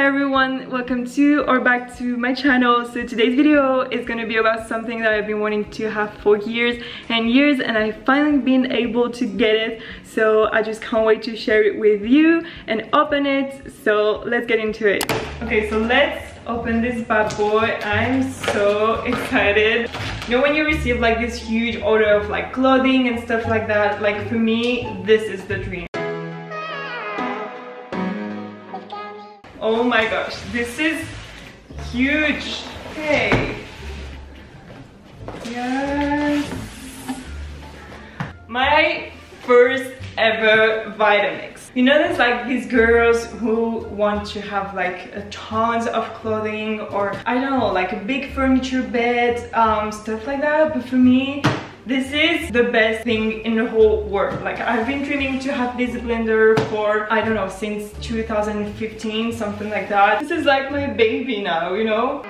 Hi everyone, welcome to or back to my channel. So today's video is going to be about something that I've been wanting to have for years and years, and I've finally been able to get it. So I just can't wait to share it with you and open it. So let's get into it. Okay, so let's open this bad boy. I'm so excited. You know when you receive like this huge order of like clothing and stuff like that, like for me this is the dream. Oh my gosh, this is huge. Okay. Yes. My first ever VITAMIX. You know, there's like these girls who want to have like tons of clothing, or I don't know, like a big furniture bed, stuff like that. But for me, this is the best thing in the whole world. Like, I've been dreaming to have this blender for, I don't know, since 2015, something like that. This is like my baby now, you know?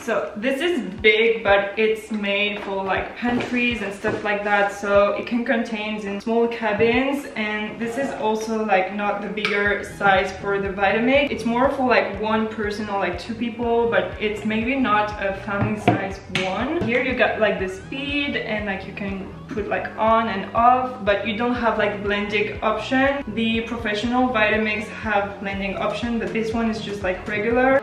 So this is big, but it's made for like pantries and stuff like that, so it can contain in small cabins. And this is also like not the bigger size for the VITAMIX. It's more for like one person or like two people, but it's maybe not a family size one. Here you got like the speed, and like you can put like on and off, but you don't have like blending option. The professional VITAMIX have blending option, but this one is just like regular.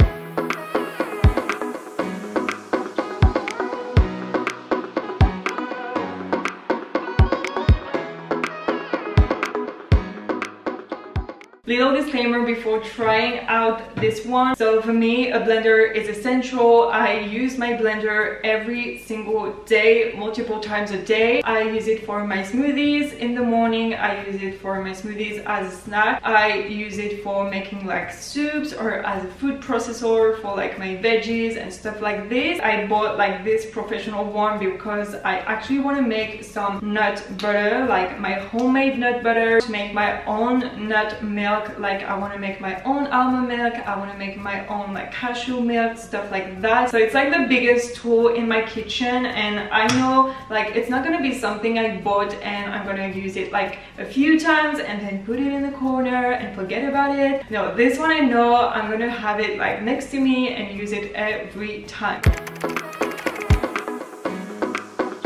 Little disclaimer before trying out this one. So for me, a blender is essential. I use my blender every single day, multiple times a day. I use it for my smoothies in the morning. I use it for my smoothies as a snack. I use it for making like soups, or as a food processor for like my veggies and stuff like this. I bought like this professional one because I actually want to make some nut butter, like my homemade nut butter, to make my own nut milk. Like, I want to make my own almond milk, I want to make my own like cashew milk, stuff like that. So it's like the biggest tool in my kitchen, and I know like it's not gonna be something I bought and I'm gonna use it like a few times and then put it in the corner and forget about it. No, this one I know I'm gonna have it like next to me and use it every time.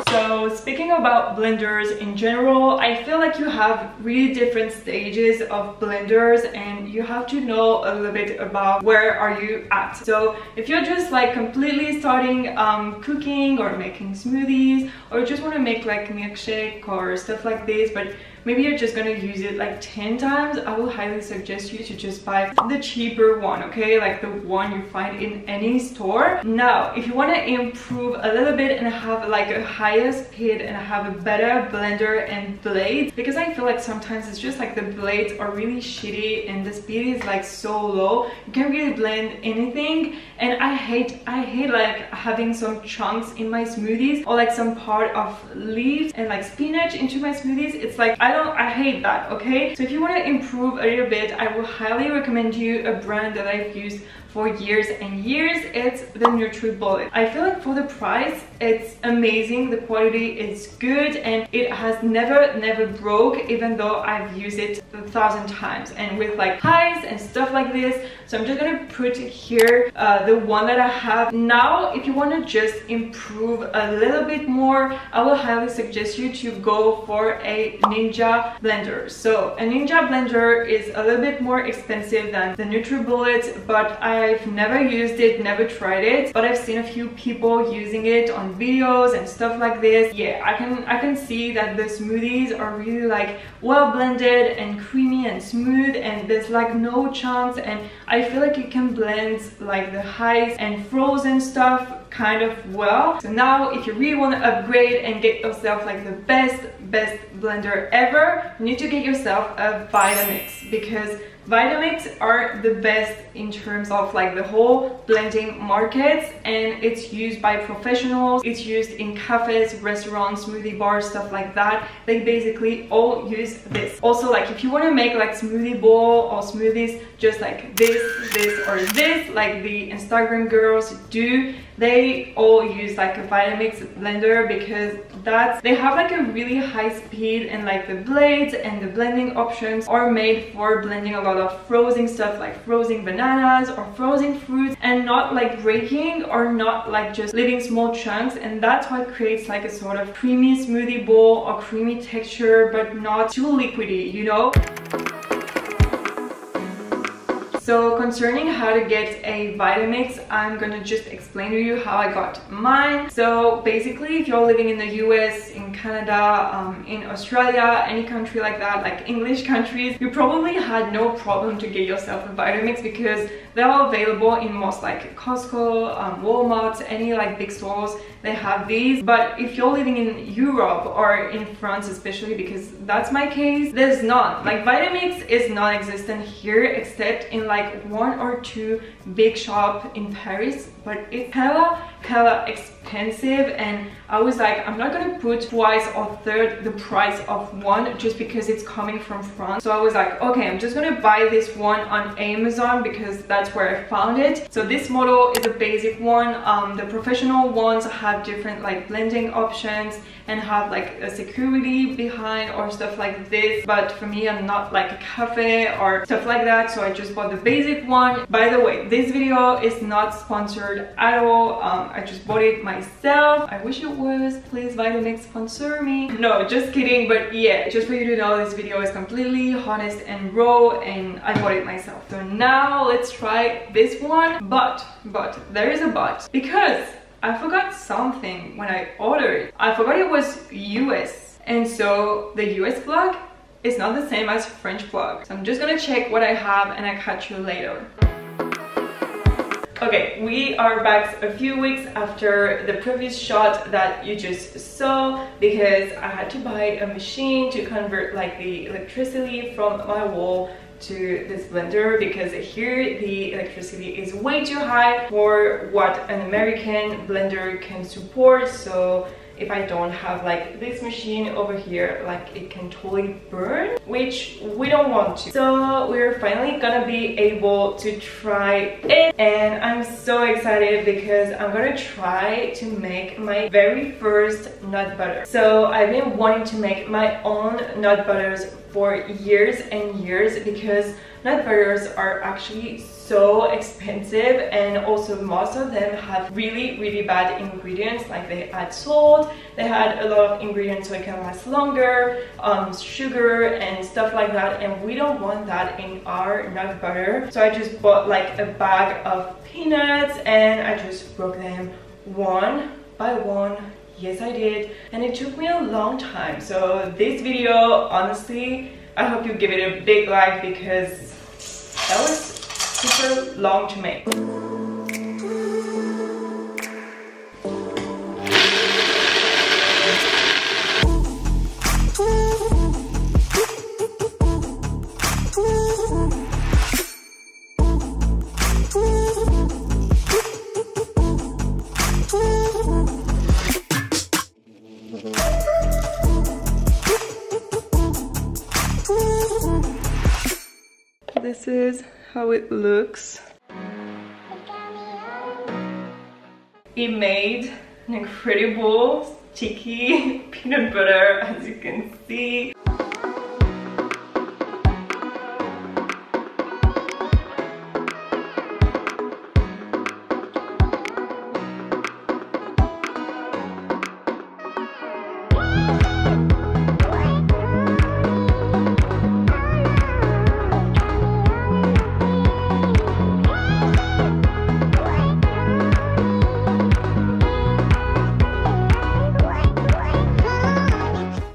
So speaking about blenders in general, I feel like you have really different stages of blenders, and you have to know a little bit about where are you at. So if you're just like completely starting cooking or making smoothies, or just want to make like milkshake or stuff like this, but maybe you're just gonna use it like 10 times, I will highly suggest you to just buy the cheaper one, okay? Like the one you find in any store. Now, if you want to improve a little bit and have like a higher speed and have a better blender and blade, because I feel like sometimes it's just like the blades are really shitty and the speed is like so low, you can't really blend anything. And I hate like having some chunks in my smoothies, or like some part of leaves and like spinach into my smoothies. It's like I hate that, okay? So if you want to improve a little bit, I will highly recommend you a brand that I've used for years and years. It's the NutriBullet. I feel like for the price, it's amazing. The quality is good, and it has never broke, even though I've used it 1,000 times and with like highs and stuff like this. So I'm just gonna put here the one that I have now. If you want to just improve a little bit more, I will highly suggest you to go for a Ninja blender. So a Ninja blender is a little bit more expensive than the NutriBullet, but I've never used it, never tried it, but I've seen a few people using it on videos and stuff like this. Yeah, I can see that the smoothies are really like well blended and creamy and smooth, and there's like no chunks, and I feel like you can blend like the highs and frozen stuff kind of well. So now if you really want to upgrade and get yourself like the best blender ever, you need to get yourself a VITAMIX, because VITAMIX are the best in terms of like the whole blending markets, and it's used by professionals. It's used in cafes, restaurants, smoothie bars, stuff like that. They basically all use this. Also, like if you want to make like smoothie bowl or smoothies just like this or this, like the Instagram girls do, they all use like a VITAMIX blender because they have like a really high speed, and like the blades and the blending options are made for blending a lot of frozen stuff like frozen bananas or frozen fruits, and not like breaking or not like just leaving small chunks, and that's what creates like a sort of creamy smoothie bowl or creamy texture, but not too liquidy, you know? So concerning how to get a VITAMIX, I'm gonna just explain to you how I got mine. So basically, if you're living in the US, in Canada, in Australia, any country like that, like English countries, you probably had no problem to get yourself a VITAMIX because they're available in most like Costco, Walmart, any like big stores, they have these. But if you're living in Europe or in France especially, because that's my case, there's none. Like VITAMIX is non-existent here except in like one or two big shops in Paris, but it's hella expensive, and I was like, I'm not gonna put twice or third the price of one just because it's coming from France. So I was like, okay, I'm just gonna buy this one on Amazon because that's where I found it. So this model is a basic one. The professional ones have different like blending options and have like a security behind or stuff like this, but for me, I'm not like a cafe or stuff like that, so I just bought the basic one. By the way, this video is not sponsored at all. I just bought it myself. I wish it was. Please VITAMIX sponsor me. No, just kidding, but yeah, just for you to know, this video is completely honest and raw, and I bought it myself. So now let's try this one, but there is a but, because I forgot something when I ordered. I forgot it was US, and so the US plug is not the same as French plug. So I'm just gonna check what I have and I'll catch you later. Okay, we are back a few weeks after the previous shot that you just saw, because I had to buy a machine to convert like the electricity from my wall to this blender, because here the electricity is way too high for what an American blender can support. So if I don't have like this machine over here, like it can totally burn, which we don't want to. So we're finally gonna be able to try it, and I'm so excited because I'm gonna try to make my very first nut butter. So I've been wanting to make my own nut butters for years and years, because nut butters are actually so expensive, and also most of them have really bad ingredients. Like they add salt, they add a lot of ingredients so it can last longer, sugar and stuff like that, and we don't want that in our nut butter. So I just bought like a bag of peanuts and I just broke them one by one. Yes, I did, and it took me a long time. So this video, honestly, I hope you give it a big like, because that was super long to make. This is how it looks. It made an incredible sticky peanut butter, as you can see.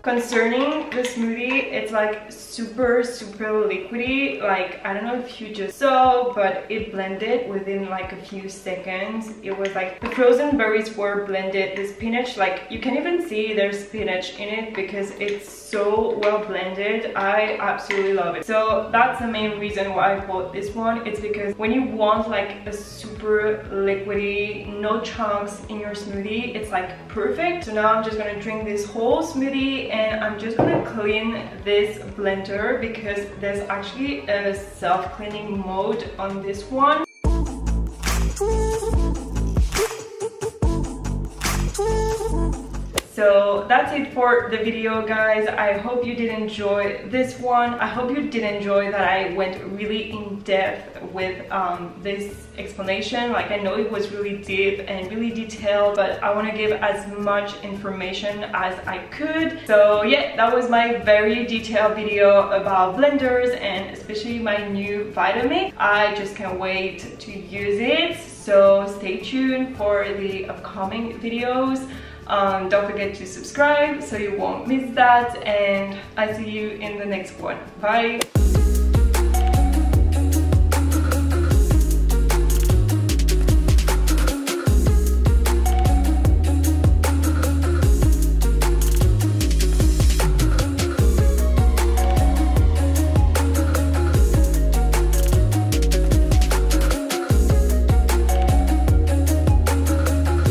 Concerning the smoothie, it's it's like super liquidy. Like, I don't know if you just saw, but it blended within like a few seconds. It was like the frozen berries were blended, the spinach, like you can even see there's spinach in it because it's so well blended. I absolutely love it. So that's the main reason why I bought this one. It's because when you want like a super liquidy, no chunks in your smoothie, it's like perfect. So now I'm just gonna drink this whole smoothie, and I'm just gonna clean this blender because there's actually a self-cleaning mode on this one. So that's it for the video, guys. I hope you did enjoy this one. I hope you did enjoy that I went really in depth with this explanation. Like, I know it was really deep and really detailed, but I want to give as much information as I could. So yeah, that was my very detailed video about blenders and especially my new VITAMIX. I just can't wait to use it. So stay tuned for the upcoming videos. Don't forget to subscribe so you won't miss that, and I see you in the next one. Bye!